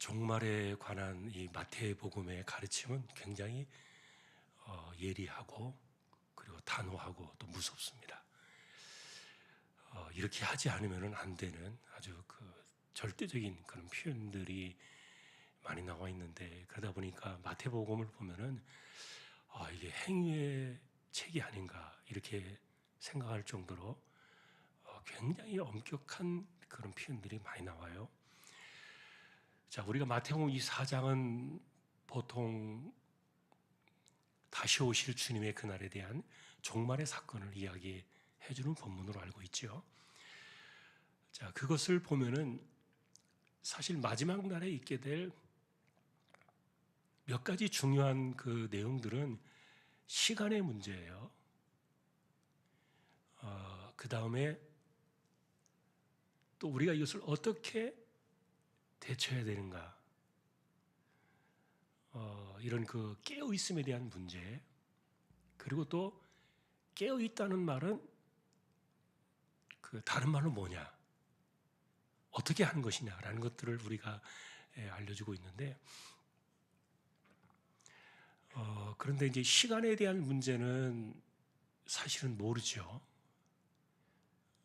종말에 관한 이 마태복음의 가르침은 굉장히 예리하고 그리고 단호하고 또 무섭습니다. 이렇게 하지 않으면 안 되는 아주 절대적인 그런 표현들이 많이 나와 있는데, 그러다 보니까 마태복음을 보면은 이게 행위의 책이 아닌가 이렇게 생각할 정도로 굉장히 엄격한 그런 표현들이 많이 나와요. 자, 우리가 마태복음 이 4장은 보통 다시 오실 주님의 그날에 대한 종말의 사건을 이야기해 주는 본문으로 알고 있죠. 자, 그것을 보면은 사실 마지막 날에 있게 될 몇 가지 중요한 그 내용들은 시간의 문제예요. 그 다음에 또 우리가 이것을 어떻게 대처해야 되는가, 이런 그 깨어있음에 대한 문제, 그리고 또 깨어있다는 말은 그 다른 말로 뭐냐, 어떻게 하는 것이냐라는 것들을 우리가 알려주고 있는데, 그런데 이제 시간에 대한 문제는 사실은 모르죠.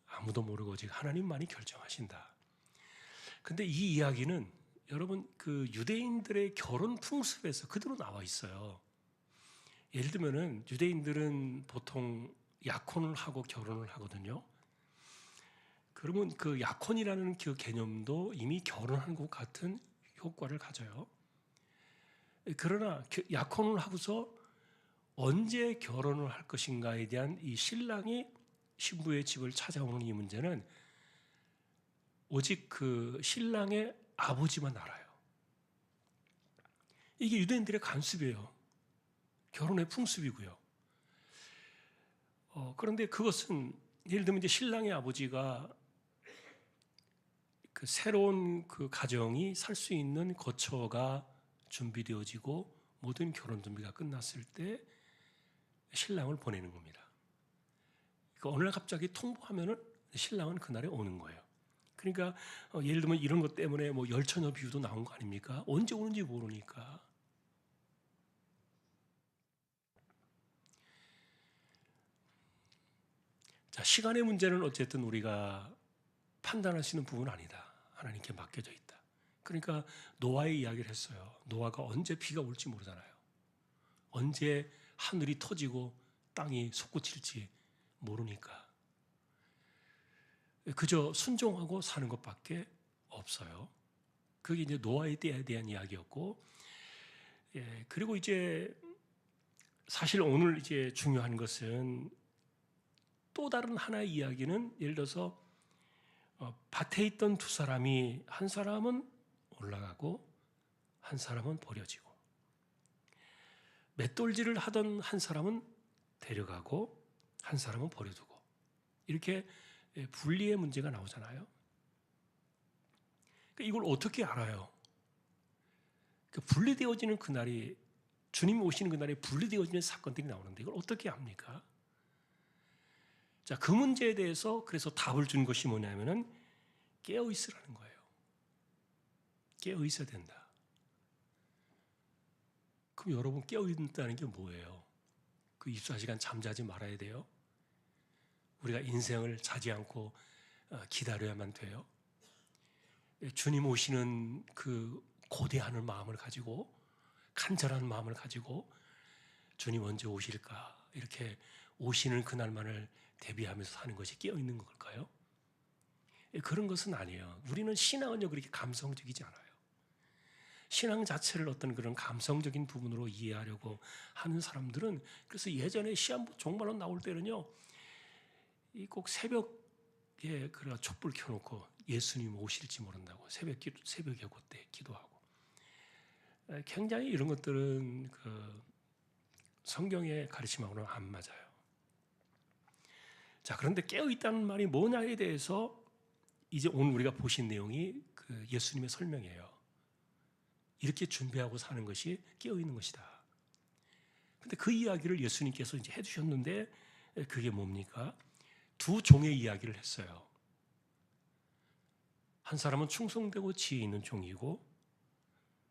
아무도 모르고 오직 하나님만이 결정하신다. 근데 이 이야기는 여러분 그 유대인들의 결혼 풍습에서 그대로 나와 있어요. 예를 들면은 유대인들은 보통 약혼을 하고 결혼을 하거든요. 그러면 그 약혼이라는 그 개념도 이미 결혼한 것 같은 효과를 가져요. 그러나 약혼을 하고서 언제 결혼을 할 것인가에 대한 이 신랑이 신부의 집을 찾아오는 이 문제는 오직 그 신랑의 아버지만 알아요. 이게 유대인들의 관습이에요. 결혼의 풍습이고요. 그런데 그것은 예를 들면 이제 신랑의 아버지가 그 새로운 그 가정이 살 수 있는 거처가 준비되어지고 모든 결혼 준비가 끝났을 때 신랑을 보내는 겁니다. 그러니까 어느 날 갑자기 통보하면은 신랑은 그날에 오는 거예요. 그러니까 예를 들면 이런 것 때문에 뭐 열처녀 비유도 나온 거 아닙니까? 언제 오는지 모르니까. 자, 시간의 문제는 어쨌든 우리가 판단할 수 있는 부분은 아니다. 하나님께 맡겨져 있다. 그러니까 노아의 이야기를 했어요. 노아가 언제 비가 올지 모르잖아요. 언제 하늘이 터지고 땅이 솟구칠지 모르니까 그저 순종하고 사는 것밖에 없어요. 그게 이제 노아의 때에 대한 이야기였고, 그리고 이제 사실 오늘 이제 중요한 것은 또 다른 하나의 이야기는, 예를 들어서 밭에 있던 두 사람이 한 사람은 올라가고 한 사람은 버려지고, 맷돌질을 하던 한 사람은 데려가고 한 사람은 버려두고, 이렇게 분리의 문제가 나오잖아요. 이걸 어떻게 알아요? 분리되어지는 그날이, 주님이 오시는 그날에 분리되어지는 사건들이 나오는데 이걸 어떻게 압니까? 자, 그 문제에 대해서 그래서 답을 준 것이 뭐냐면은 깨어 있으라는 거예요. 깨어 있어야 된다. 그럼 여러분 깨어 있다는 게 뭐예요? 그 24시간 잠자지 말아야 돼요? 우리가 인생을 자지 않고 기다려야만 돼요? 주님 오시는 그 고대하는 마음을 가지고, 간절한 마음을 가지고 주님 언제 오실까 이렇게 오시는 그날만을 대비하면서 사는 것이 깨어있는 걸까요? 그런 것은 아니에요. 우리는 신앙은요 그렇게 감성적이지 않아요. 신앙 자체를 어떤 그런 감성적인 부분으로 이해하려고 하는 사람들은, 그래서 예전에 시한부 종말로 나올 때는요 꼭 새벽에 그래 촛불 켜놓고 예수님 오실지 모른다고 새벽에 그때 기도하고, 굉장히 이런 것들은 그 성경의 가르침하고는 안 맞아요. 자, 그런데 깨어있다는 말이 뭐냐에 대해서 이제 오늘 우리가 보신 내용이 그 예수님의 설명이에요. 이렇게 준비하고 사는 것이 깨어있는 것이다. 근데 그 이야기를 예수님께서 이제 해주셨는데, 그게 뭡니까? 두 종의 이야기를 했어요. 한 사람은 충성되고 지혜 있는 종이고,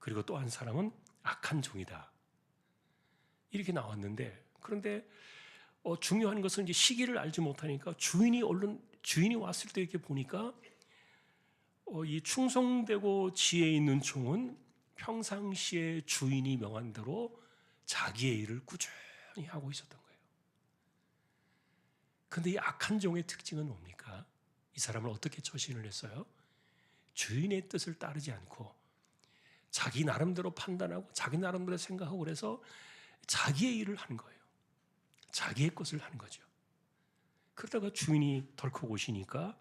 그리고 또 한 사람은 악한 종이다. 이렇게 나왔는데, 그런데 중요한 것은 이제 시기를 알지 못하니까 주인이 왔을 때 이렇게 보니까 이 충성되고 지혜 있는 종은 평상시에 주인이 명한 대로 자기의 일을 꾸준히 하고 있었던 거예요. 근데 이 악한 종의 특징은 뭡니까? 이 사람을 어떻게 처신을 했어요? 주인의 뜻을 따르지 않고 자기 나름대로 판단하고 자기 나름대로 생각하고 그래서 자기의 일을 하는 거예요. 자기의 것을 하는 거죠. 그러다가 주인이 덜컥 오시니까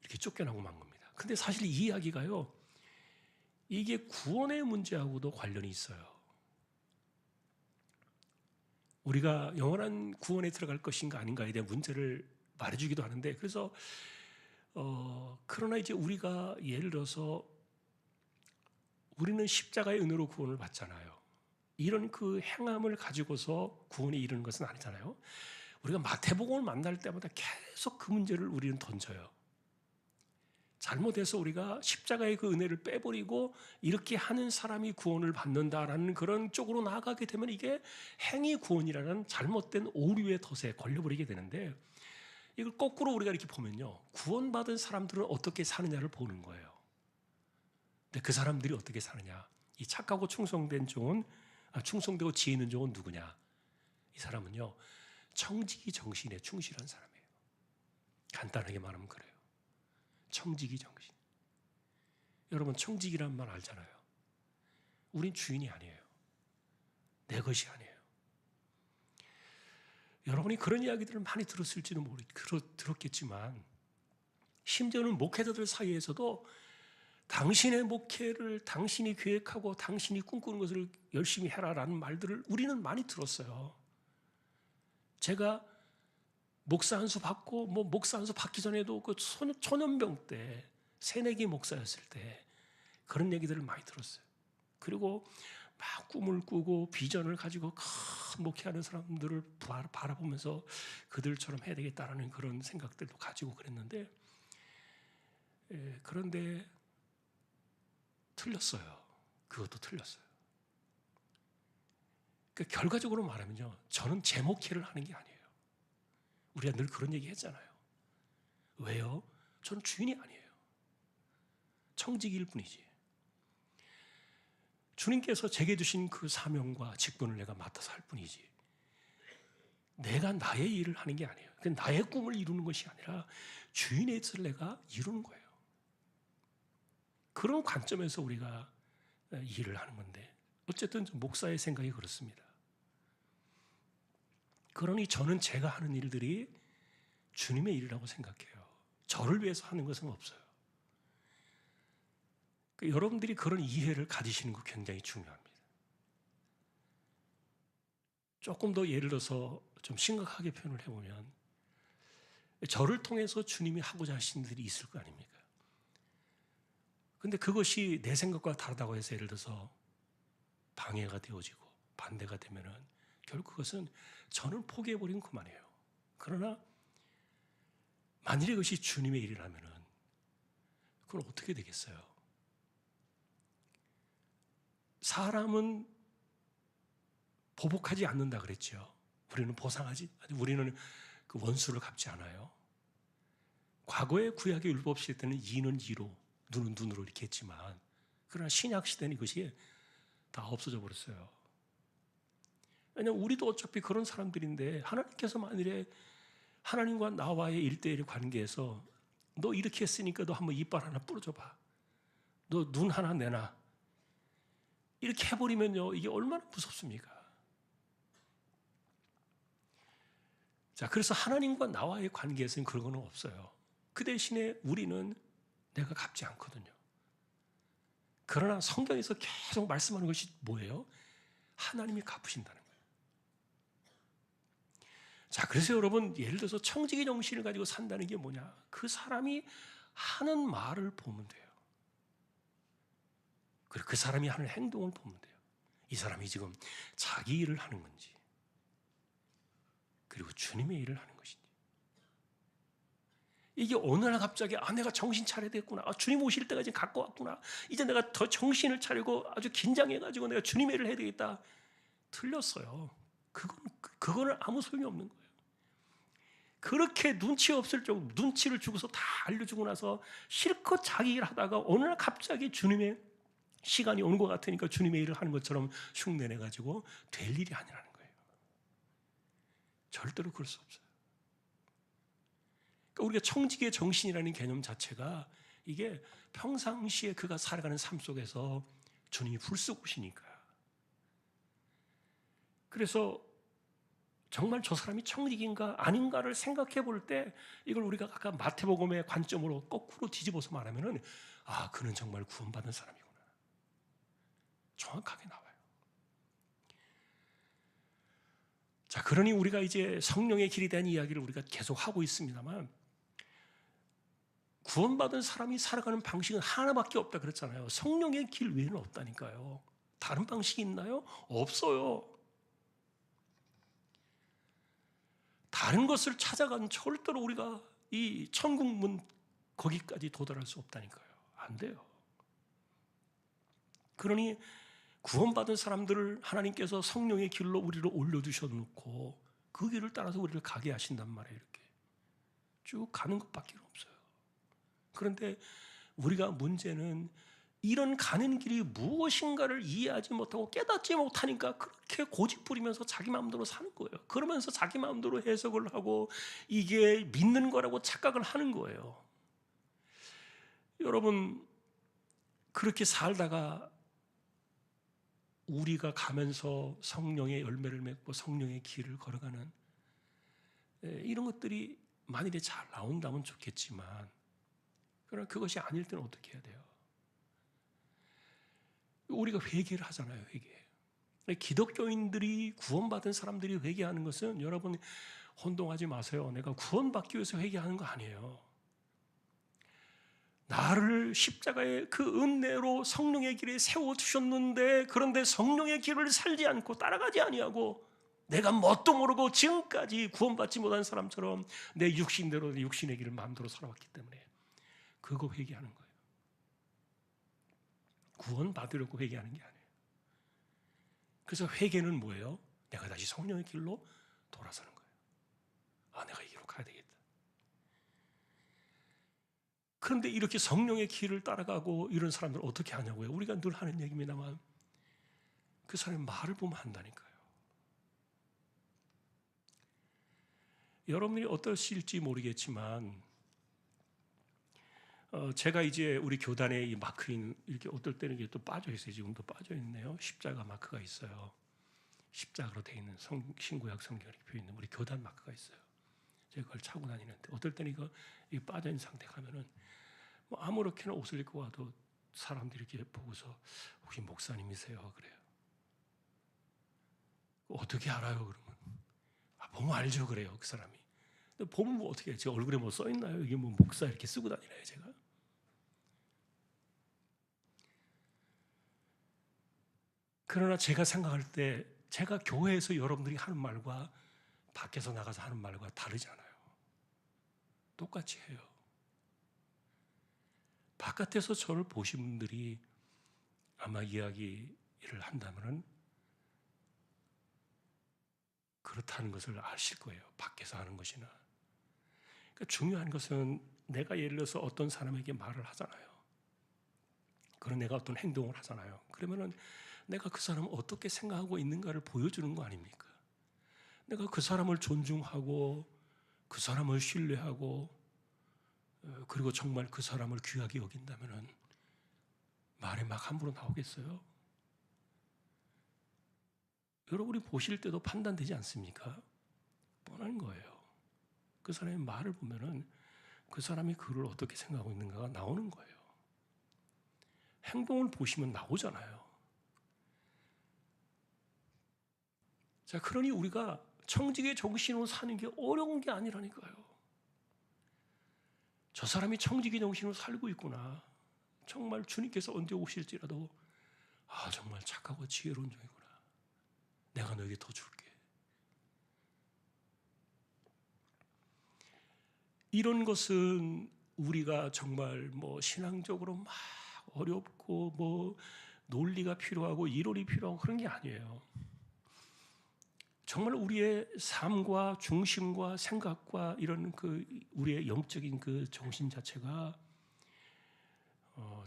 이렇게 쫓겨나고 만 겁니다. 근데 사실 이 이야기가요, 이게 구원의 문제하고도 관련이 있어요. 우리가 영원한 구원에 들어갈 것인가 아닌가에 대한 문제를 말해주기도 하는데, 그래서 그러나 이제 우리가 예를 들어서 우리는 십자가의 은혜로 구원을 받잖아요. 이런 그 행함을 가지고서 구원에 이르는 것은 아니잖아요. 우리가 마태복음을 만날 때마다 계속 그 문제를 우리는 던져요. 잘못해서 우리가 십자가의 그 은혜를 빼버리고 이렇게 하는 사람이 구원을 받는다라는 그런 쪽으로 나아가게 되면 이게 행위 구원이라는 잘못된 오류의 덫에 걸려버리게 되는데, 이걸 거꾸로 우리가 이렇게 보면요, 구원받은 사람들은 어떻게 사느냐를 보는 거예요. 근데 그 사람들이 어떻게 사느냐, 이 착하고 충성된 종은, 충성되고 지혜 있는 종은 누구냐? 이 사람은요, 청지기 정신에 충실한 사람이에요. 간단하게 말하면 그래요. 청지기 정신. 여러분, 청지기란 말 알잖아요. 우린 주인이 아니에요. 내 것이 아니에요. 여러분이 그런 이야기들을 많이 들었을지도 들었겠지만, 심지어는 목회자들 사이에서도 당신의 목회를 당신이 계획하고 당신이 꿈꾸는 것을 열심히 해라라는 말들을 우리는 많이 들었어요. 제가 목사 한 수 받고, 목사 한 수 받기 전에도 그 초년병 때, 새내기 목사였을 때 그런 얘기들을 많이 들었어요. 그리고 막 꿈을 꾸고 비전을 가지고 큰 목회하는 사람들을 바라보면서 그들처럼 해야 되겠다라는 그런 생각들도 가지고 그랬는데, 그런데 틀렸어요. 그것도 틀렸어요. 그러니까 결과적으로 말하면요, 저는 제 목회를 하는 게 아니에요. 우리가 늘 그런 얘기 했잖아요. 왜요? 저는 주인이 아니에요. 청지기일 뿐이지. 주님께서 제게 주신 그 사명과 직분을 내가 맡아서 할 뿐이지, 내가 나의 일을 하는 게 아니에요. 나의 꿈을 이루는 것이 아니라 주인의 뜻을 내가 이루는 거예요. 그런 관점에서 우리가 일을 하는 건데, 어쨌든 목사의 생각이 그렇습니다. 그러니 저는 제가 하는 일들이 주님의 일이라고 생각해요. 저를 위해서 하는 것은 없어요. 여러분들이 그런 이해를 가지시는 거 굉장히 중요합니다. 조금 더 예를 들어서 좀 심각하게 표현을 해보면, 저를 통해서 주님이 하고자 하신 일이 있을 거 아닙니까? 근데 그것이 내 생각과 다르다고 해서 예를 들어서 방해가 되어지고 반대가 되면은 결국 그것은 저는 포기해버리면 그만이에요. 그러나 만일에 그것이 주님의 일이라면은 그건 어떻게 되겠어요? 사람은 보복하지 않는다 그랬죠. 우리는 그 원수를 갚지 않아요. 과거의 구약의 율법 시대 때는 이는 이로, 눈은 눈으로 이렇게 했지만, 그러나 신약 시대는 이것이 다 없어져 버렸어요. 왜냐하면 우리도 어차피 그런 사람들인데, 하나님께서 만일에 하나님과 나와의 일대일의 관계에서 너 이렇게 했으니까 너 한번 이빨 하나 부러져 봐, 너 눈 하나 내놔, 이렇게 해버리면요, 이게 얼마나 무섭습니까? 자, 그래서 하나님과 나와의 관계에서는 그런 건 없어요. 그 대신에 우리는 내가 갚지 않거든요. 그러나 성경에서 계속 말씀하는 것이 뭐예요? 하나님이 갚으신다는 거예요. 자, 그래서 여러분, 예를 들어서 청지기 정신을 가지고 산다는 게 뭐냐? 그 사람이 하는 말을 보면 돼요. 그리고 그 사람이 하는 행동을 보면 돼요. 이 사람이 지금 자기 일을 하는 건지, 그리고 주님의 일을 하는 것인지. 이게 어느 날 갑자기 내가 정신 차려야 되겠구나. 주님 오실 때가 이제 가까웠구나. 이제 내가 더 정신을 차리고 아주 긴장해가지고 내가 주님의 일을 해야 되겠다. 틀렸어요. 그거는 아무 소용이 없는 거예요. 그렇게 눈치 없을 정도 눈치를 주고서 다 알려주고 나서 실컷 자기 일 하다가 어느 날 갑자기 주님의 시간이 오는 것 같으니까 주님의 일을 하는 것처럼 흉내내가지고 될 일이 아니라는 거예요. 절대로 그럴 수 없어요. 그러니까 우리가 청지기의 정신이라는 개념 자체가 이게 평상시에 그가 살아가는 삶 속에서 주님이 불쑥오시니까. 그래서 정말 저 사람이 청지기인가 아닌가를 생각해 볼 때 이걸 우리가 아까 마태복음의 관점으로 거꾸로 뒤집어서 말하면은 그는 정말 구원받은 사람이구나. 정확하게 나와요. 자, 그러니 우리가 이제 성령의 길에 대한 이야기를 우리가 계속 하고 있습니다만 구원받은 사람이 살아가는 방식은 하나밖에 없다 그랬잖아요. 성령의 길 외에는 없다니까요. 다른 방식이 있나요? 없어요. 다른 것을 찾아가는 절대로 우리가 이 천국문 거기까지 도달할 수 없다니까요. 안 돼요. 그러니 구원받은 사람들을 하나님께서 성령의 길로 우리를 올려두셔놓고 그 길을 따라서 우리를 가게 하신단 말이에요. 이렇게 쭉 가는 것밖에 없어요. 그런데 우리가 문제는 이런 가는 길이 무엇인가를 이해하지 못하고 깨닫지 못하니까 그렇게 고집부리면서 자기 마음대로 사는 거예요. 그러면서 자기 마음대로 해석을 하고 이게 믿는 거라고 착각을 하는 거예요. 여러분, 그렇게 살다가 우리가 가면서 성령의 열매를 맺고 성령의 길을 걸어가는 이런 것들이 만일에 잘 나온다면 좋겠지만 그러나 그것이 아닐 때는 어떻게 해야 돼요? 우리가 회개를 하잖아요. 회개. 기독교인들이 구원받은 사람들이 회개하는 것은 여러분 혼동하지 마세요. 내가 구원받기 위해서 회개하는 거 아니에요. 나를 십자가의 그 은혜로 성령의 길에 세워두셨는데 그런데 성령의 길을 살지 않고 따라가지 아니하고 내가 뭣도 모르고 지금까지 구원받지 못한 사람처럼 내 육신대로 내 육신의 길을 마음대로 살아왔기 때문에 그거 회개하는 거예요. 구원받으려고 회개하는 게 아니에요. 그래서 회개는 뭐예요? 내가 다시 성령의 길로 돌아서는 거예요. 내가 이 길로 가야 되겠다. 그런데 이렇게 성령의 길을 따라가고 이런 사람들 어떻게 하냐고요? 우리가 늘 하는 얘기입니다만 그 사람의 말을 보면 한다니까요. 여러분이 어떠실지 모르겠지만 제가 이제 우리 교단에 이 마크인 이렇게 어떨 때는 이게 또 빠져 있어요. 지금도 빠져 있네요. 십자가 마크가 있어요. 십자가로 되어 있는 신구약 성경에 펴 있는 우리 교단 마크가 있어요. 제가 그걸 차고 다니는데 어떨 때는 이거 빠져 있는 상태 가면은 뭐 아무렇게나 옷을 입고 와도 사람들이 이렇게 보고서 혹시 목사님이세요? 그래요. 어떻게 알아요? 그러면 보면 알죠. 그래요. 그 사람이. 근데 보면 뭐 어떻게 해요? 제 얼굴에 뭐 써 있나요? 이게 뭐 목사 이렇게 쓰고 다니나요? 제가? 그러나 제가 생각할 때 제가 교회에서 여러분들이 하는 말과 밖에서 나가서 하는 말과 다르잖아요. 똑같이 해요. 바깥에서 저를 보신 분들이 아마 이야기를 한다면 그렇다는 것을 아실 거예요. 밖에서 하는 것이나. 그러니까 중요한 것은 내가 예를 들어서 어떤 사람에게 말을 하잖아요. 그런 내가 어떤 행동을 하잖아요. 그러면은 내가 그 사람을 어떻게 생각하고 있는가를 보여주는 거 아닙니까? 내가 그 사람을 존중하고 그 사람을 신뢰하고 그리고 정말 그 사람을 귀하게 여긴다면은 말에 막 함부로 나오겠어요? 여러분이 보실 때도 판단되지 않습니까? 뻔한 거예요. 그 사람의 말을 보면은 그 사람이 그를 어떻게 생각하고 있는가가 나오는 거예요. 행동을 보시면 나오잖아요. 자, 그러니 우리가 청지기의 정신으로 사는 게 어려운 게 아니라니까요. 저 사람이 청지기 정신으로 살고 있구나. 정말 주님께서 언제 오실지라도 정말 착하고 지혜로운 종이구나. 내가 너에게 더 줄게. 이런 것은 우리가 정말 뭐 신앙적으로 막 어렵고 뭐 논리가 필요하고 이론이 필요하고 그런 게 아니에요. 정말 우리의 삶과 중심과 생각과 이런 그 우리의 영적인 그 정신 자체가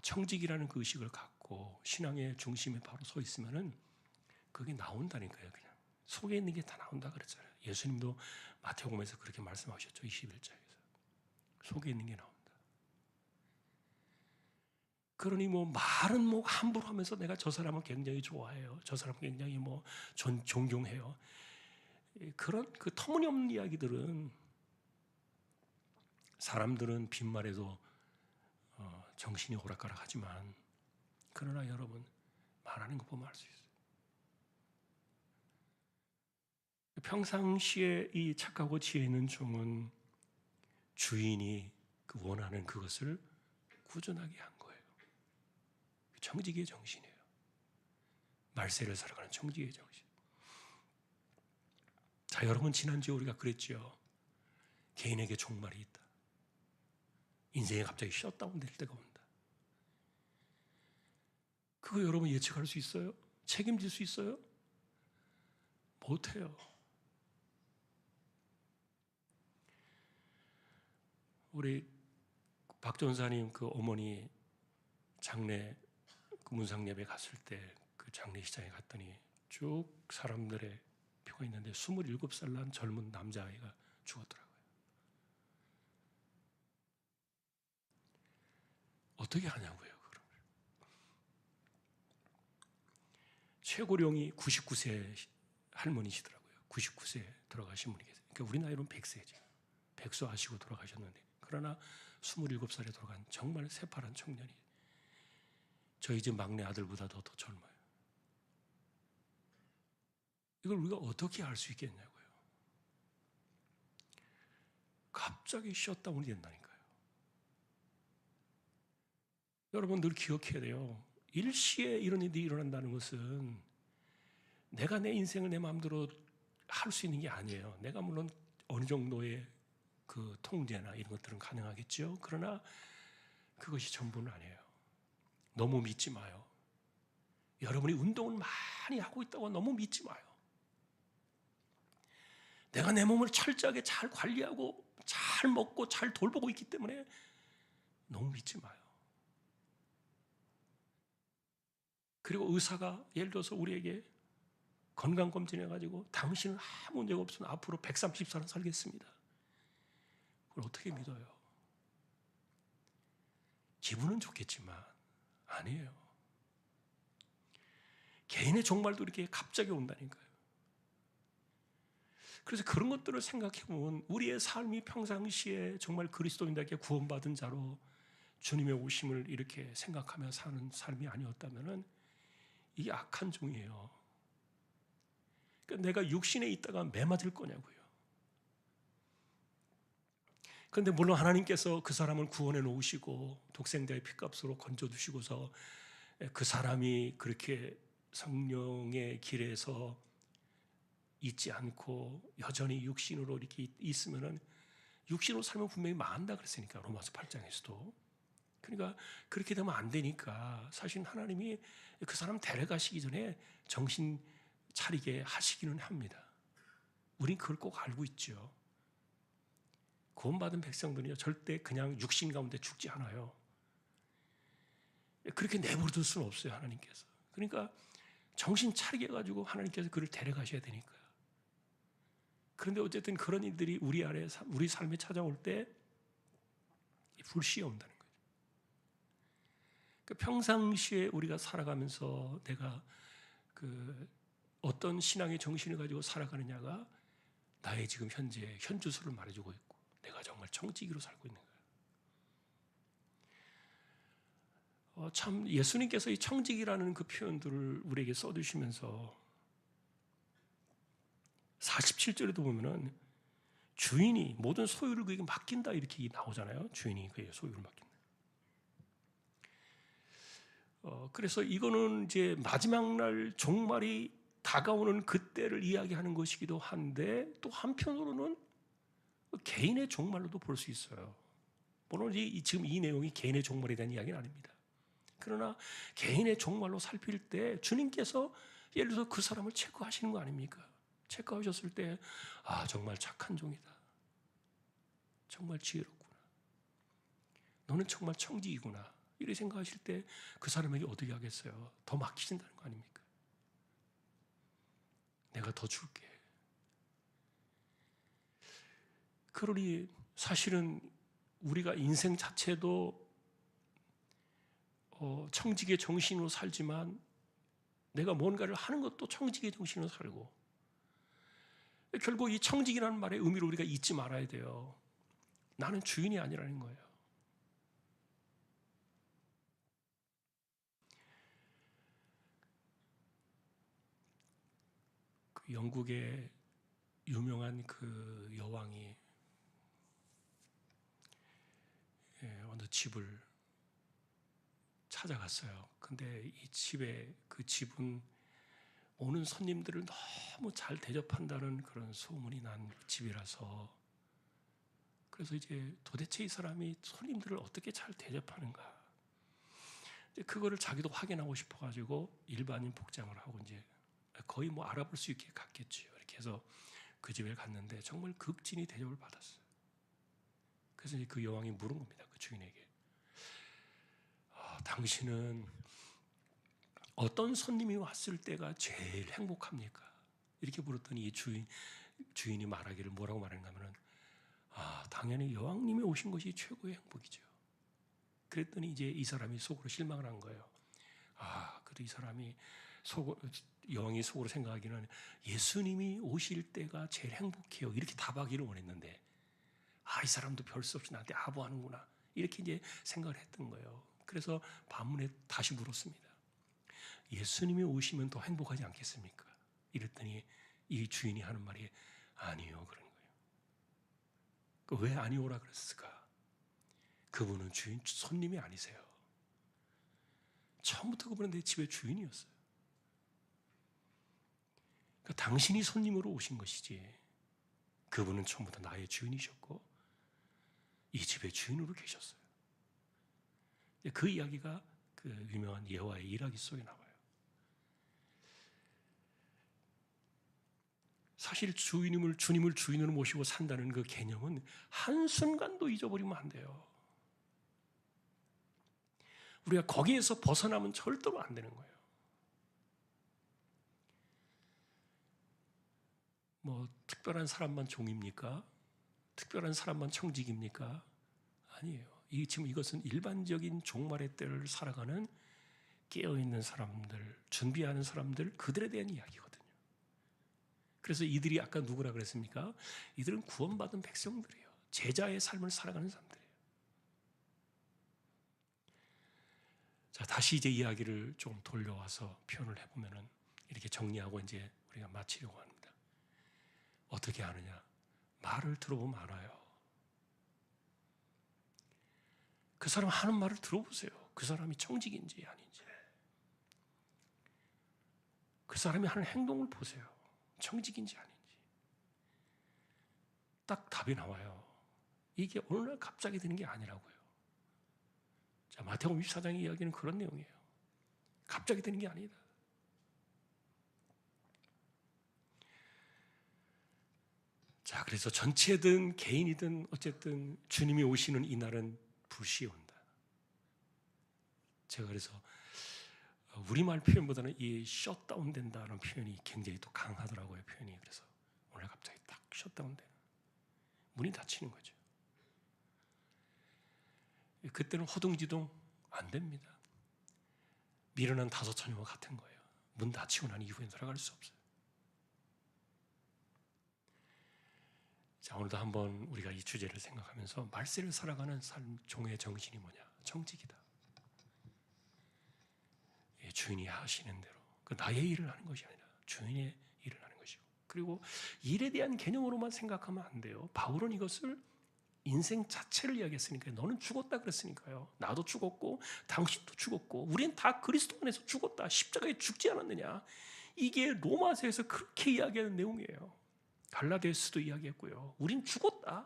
청직이라는 그 의식을 갖고 신앙의 중심에 바로 서 있으면은 그게 나온다니까요. 그냥 속에 있는 게 다 나온다 그랬잖아요. 예수님도 마태복음에서 그렇게 말씀하셨죠. 21장에서 속에 있는 게 나온다. 그러니 뭐 말은 뭐 함부로 하면서 내가 저 사람을 굉장히 좋아해요. 저 사람 굉장히 뭐 존경해요. 그런 그 터무니없는 이야기들은 사람들은 빈말에도 정신이 오락가락하지만 그러나 여러분 말하는 거 보면 알 수 있어요. 평상시에 이 착하고 지혜 있는 종은 주인이 그 원하는 그것을 꾸준하게 한 거예요. 청지기의 정신이에요. 말세를 살아가는 청지기의 정신. 자, 여러분 지난주에 우리가 그랬죠. 개인에게 종말이 있다. 인생이 갑자기 셧다운 될 때가 온다. 그거 여러분 예측할 수 있어요? 책임질 수 있어요? 못해요. 우리 박 전사님 그 어머니 장례 그 문상예배 갔을 때 그 장례시장에 갔더니 쭉 사람들의 표가 있는데 27살 난 젊은 남자아이가 죽었더라고요. 어떻게 하냐고요, 그럼. 최고령이 99세 할머니시더라고요. 99세 돌아가신 분이 계세요. 그러니까 우리 나이로는 100세죠. 백수하시고 돌아가셨는데 그러나 27살에 돌아간 정말 새파란 청년이 저희 집 막내 아들보다도 더 젊어요. 이걸 우리가 어떻게 알 수 있겠냐고요. 갑자기 셧다운이 된다니까요. 여러분 늘 기억해야 돼요. 일시에 이런 일이 일어난다는 것은 내가 내 인생을 내 마음대로 할 수 있는 게 아니에요. 내가 물론 어느 정도의 그 통제나 이런 것들은 가능하겠죠. 그러나 그것이 전부는 아니에요. 너무 믿지 마요. 여러분이 운동을 많이 하고 있다고 너무 믿지 마요. 내가 내 몸을 철저하게 잘 관리하고 잘 먹고 잘 돌보고 있기 때문에 너무 믿지 마요. 그리고 의사가 예를 들어서 우리에게 건강검진해가지고 당신은 아무 문제가 없으면 앞으로 130살은 살겠습니다. 그걸 어떻게 믿어요? 기분은 좋겠지만 아니에요. 개인의 종말도 이렇게 갑자기 온다니까요. 그래서 그런 것들을 생각해보면 우리의 삶이 평상시에 정말 그리스도인들에게 구원받은 자로 주님의 오심을 이렇게 생각하며 사는 삶이 아니었다면 이게 악한 종이에요. 그러니까 내가 육신에 있다가 매 맞을 거냐고요. 그런데 물론 하나님께서 그 사람을 구원해 놓으시고 독생자의 피값으로 건져두시고서 그 사람이 그렇게 성령의 길에서 있지 않고 여전히 육신으로 이렇게 있으면은 육신으로 살면 분명히 망한다 그랬으니까 로마서 8장에서도. 그러니까 그렇게 되면 안 되니까 사실 하나님이 그 사람 데려가시기 전에 정신 차리게 하시기는 합니다. 우린 그걸 꼭 알고 있죠. 구원받은 백성들은요 절대 그냥 육신 가운데 죽지 않아요. 그렇게 내버려둘 수는 없어요, 하나님께서. 그러니까 정신 차리게 해가지고 하나님께서 그를 데려가셔야 되니까요. 그런데 어쨌든 그런 일들이 우리 안에 우리 삶에 찾아올 때 불시에 온다는 거죠. 그러니까 평상시에 우리가 살아가면서 내가 그 어떤 신앙의 정신을 가지고 살아가느냐가 나의 지금 현재 현주소를 말해주고 있고 내가 정말 청지기로 살고 있는 거예요. 참 예수님께서 이 청지기라는 그 표현들을 우리에게 써주시면서 47절에도 보면은 주인이 모든 소유를 그에게 맡긴다 이렇게 나오잖아요. 주인이 그에게 소유를 맡긴다. 그래서 이거는 이제 마지막 날 종말이 다가오는 그때를 이야기하는 것이기도 한데 또 한편으로는 개인의 종말로도 볼 수 있어요. 물론 지금 이 내용이 개인의 종말에 대한 이야기는 아닙니다. 그러나 개인의 종말로 살필 때 주님께서 예를 들어서 그 사람을 체크하시는 거 아닙니까? 체크하셨을 때 정말 착한 종이다. 정말 지혜롭구나. 너는 정말 청지이구나. 이렇게 생각하실 때 그 사람에게 어떻게 하겠어요? 더 맡기신다는 거 아닙니까? 내가 더 줄게. 그러니 사실은 우리가 인생 자체도 청지기의 정신으로 살지만 내가 뭔가를 하는 것도 청지기의 정신으로 살고, 결국 이 청지기라는 말의 의미를 우리가 잊지 말아야 돼요. 나는 주인이 아니라는 거예요. 그 영국의 유명한 그 여왕이 어느 집을 찾아갔어요. 근데 이 그 집은 오는 손님들을 너무 잘 대접한다는 그런 소문이 난 집이라서, 그래서 이제 도대체 이 사람이 손님들을 어떻게 잘 대접하는가, 그거를 자기도 확인하고 싶어가지고 일반인 복장을 하고 이제 거의 뭐 알아볼 수 있게 갔겠죠. 이렇게 해서 그 집에 갔는데 정말 극진히 대접을 받았어요. 그래서 이제 그 여왕이 물은 겁니다. 그 주인에게. 당신은 어떤 손님이 왔을 때가 제일 행복합니까? 이렇게 물었더니 이 주인이 말하기를 뭐라고 말하는가 하면은, 당연히 여왕님이 오신 것이 최고의 행복이죠. 그랬더니 이제 이 사람이 속으로 실망을 한 거예요. 그래도 이 사람이 여왕이 속으로 생각하기는 예수님이 오실 때가 제일 행복해요. 이렇게 답하기를 원했는데, 이 사람도 별 수 없이 나한테 아부하는구나. 이렇게 이제 생각을 했던 거예요. 그래서 반문에 다시 물었습니다. 예수님이 오시면 더 행복하지 않겠습니까? 이랬더니 이 주인이 하는 말이 아니요, 그런 거예요. 왜 아니오라 그랬을까? 그분은 손님이 아니세요. 처음부터 그분은 내 집의 주인이었어요. 그러니까 당신이 손님으로 오신 것이지, 그분은 처음부터 나의 주인이셨고 이 집의 주인으로 계셨어요. 그 이야기가 그 유명한 여호와의 일하기 속에 나와요. 사실 주님을 주인으로 모시고 산다는 그 개념은 한순간도 잊어버리면 안 돼요. 우리가 거기에서 벗어나면 절대로 안 되는 거예요. 뭐 특별한 사람만 종입니까? 특별한 사람만 청직입니까? 아니에요. 지금 이것은 일반적인 종말의 때를 살아가는 깨어있는 사람들, 준비하는 사람들, 그들에 대한 이야기거든요. 그래서 이들이 아까 누구라 그랬습니까? 이들은 구원받은 백성들이에요. 제자의 삶을 살아가는 사람들이에요. 자, 다시 이제 이야기를 좀 돌려와서 표현을 해보면은 이렇게 정리하고 이제 우리가 마치려고 합니다. 어떻게 하느냐? 말을 들어보면 알아요. 그 사람 하는 말을 들어보세요. 그 사람이 청직인지 아닌지. 그 사람이 하는 행동을 보세요. 청직인지 아닌지. 딱 답이 나와요. 이게 어느 날 갑자기 되는 게 아니라고요. 자, 마태복음 24장의 이야기는 그런 내용이에요. 갑자기 되는 게 아니다. 자, 그래서 전체든 개인이든 어쨌든 주님이 오시는 이 날은 불시에 온다. 제가 그래서 우리말 표현보다는 이 셧다운 된다는 표현이 굉장히 또 강하더라고요. 표현이. 그래서 오늘 갑자기 딱 셧다운 되는, 문이 닫히는 거죠. 그때는 허둥지둥 안 됩니다. 미련한 다섯 처녀와 같은 거예요. 문 닫히고 난 이후에 들어갈 수 없어요. 자, 오늘도 한번 우리가 이 주제를 생각하면서 말세를 살아가는 삶, 종의 정신이 뭐냐? 청직이다. 주인이 하시는 대로, 그 나의 일을 하는 것이 아니라 주인의 일을 하는 것이고, 그리고 일에 대한 개념으로만 생각하면 안 돼요. 바울은 이것을 인생 자체를 이야기했으니까요. 너는 죽었다 그랬으니까요. 나도 죽었고 당신도 죽었고 우리는 다 그리스도 안에서 죽었다. 십자가에 죽지 않았느냐. 이게 로마서에서 그렇게 이야기하는 내용이에요. 갈라디아서도 이야기했고요. 우린 죽었다.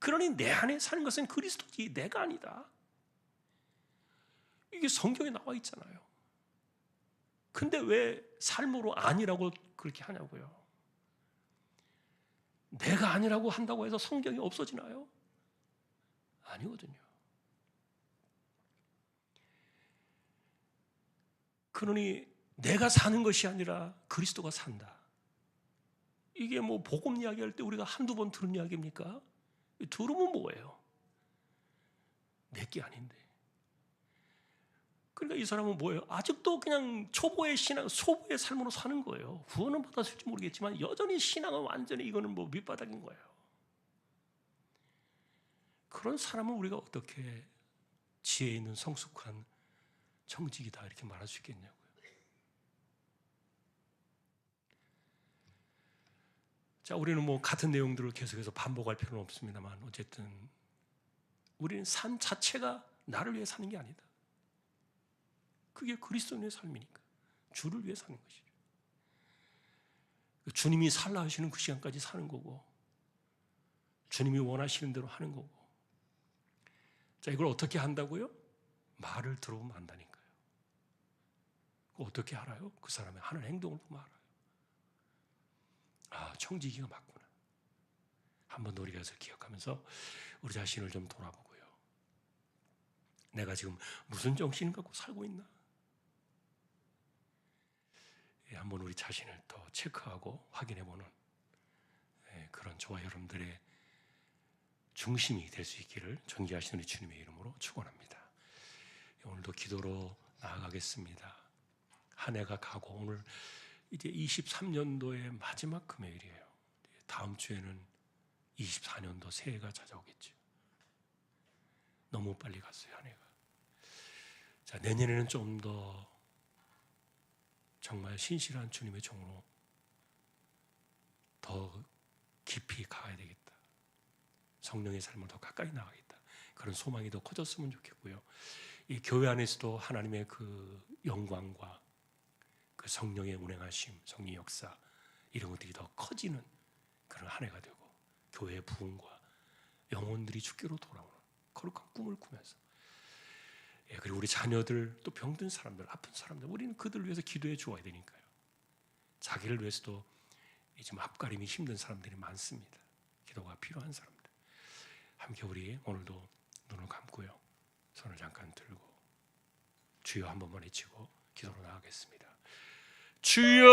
그러니 내 안에 사는 것은 그리스도지 내가 아니다. 이게 성경에 나와 있잖아요. 근데 왜 삶으로 아니라고 그렇게 하냐고요. 내가 아니라고 한다고 해서 성경이 없어지나요? 아니거든요. 그러니 내가 사는 것이 아니라 그리스도가 산다. 이게 뭐 복음 이야기할 때 우리가 한두 번 들은 이야기입니까? 들으면 뭐예요? 내게 아닌데. 그러니까 이 사람은 뭐예요? 아직도 그냥 초보의 신앙, 소부의 삶으로 사는 거예요. 구원은 받았을지 모르겠지만 여전히 신앙은 완전히 이거는 뭐 밑바닥인 거예요. 그런 사람은 우리가 어떻게 지혜 있는 성숙한 청직이다 이렇게 말할 수 있겠냐고요. 자, 우리는 뭐 같은 내용들을 계속해서 반복할 필요는 없습니다만 어쨌든 우리는 삶 자체가 나를 위해 사는 게 아니다. 그게 그리스도인의 삶이니까 주를 위해 사는 것이죠. 주님이 살라 하시는 그 시간까지 사는 거고 주님이 원하시는 대로 하는 거고. 자, 이걸 어떻게 한다고요? 말을 들어보면 안다니까요. 어떻게 알아요? 그 사람이 하는 행동을 보면 알아요. 아, 청지기가 맞구나. 한번 우리가 그래서 기억하면서 우리 자신을 좀 돌아보고요. 내가 지금 무슨 정신을 갖고 살고 있나? 한번 우리 자신을 더 체크하고 확인해보는 그런 저와 여러분들의 중심이 될 수 있기를 존귀하신 우리 주님의 이름으로 축원합니다. 오늘도 기도로 나아가겠습니다. 한 해가 가고 오늘 이제 23년도의 마지막 금요일이에요. 다음 주에는 24년도 새해가 찾아오겠죠. 너무 빨리 갔어요, 한 해가. 자, 내년에는 좀 더 정말 신실한 주님의 종으로 더 깊이 가야 되겠다. 성령의 삶을 더 가까이 나가겠다. 그런 소망이 더 커졌으면 좋겠고요. 이 교회 안에서도 하나님의 그 영광과 그 성령의 운행하심, 성령의 역사 이런 것들이 더 커지는 그런 한 해가 되고 교회의 부흥과 영혼들이 주께로 돌아오는 거룩한 꿈을 꾸면서 그리고 우리 자녀들 또 병든 사람들, 아픈 사람들 우리는 그들을 위해서 기도해 주어야 되니까요. 자기를 위해서도 좀 앞가림이 힘든 사람들이 많습니다. 기도가 필요한 사람들. 함께 우리 오늘도 눈을 감고요. 손을 잠깐 들고 주여 한 번만 외치고 기도로 나가겠습니다. 주여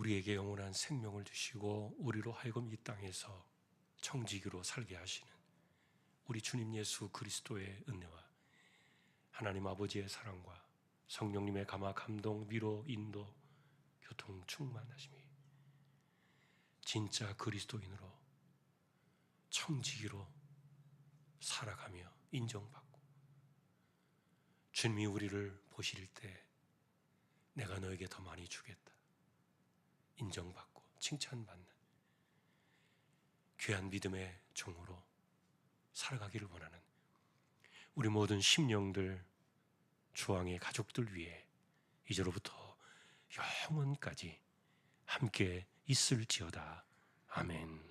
우리에게 영원한 생명을 주시고 우리로 하여금 이 땅에서 청지기로 살게 하시는 우리 주님 예수 그리스도의 은혜와 하나님 아버지의 사랑과 성령님의 감화, 감동, 위로, 인도, 교통, 충만하심이 진짜 그리스도인으로 청지기로 살아가며 인정받고 주님이 우리를 보실 때 내가 너에게 더 많이 주겠다 인정받고 칭찬받는 귀한 믿음의 종으로 살아가기를 원하는 우리 모든 심령들, 주왕의 가족들 위해 이제로부터 영원까지 함께 있을지어다. 아멘.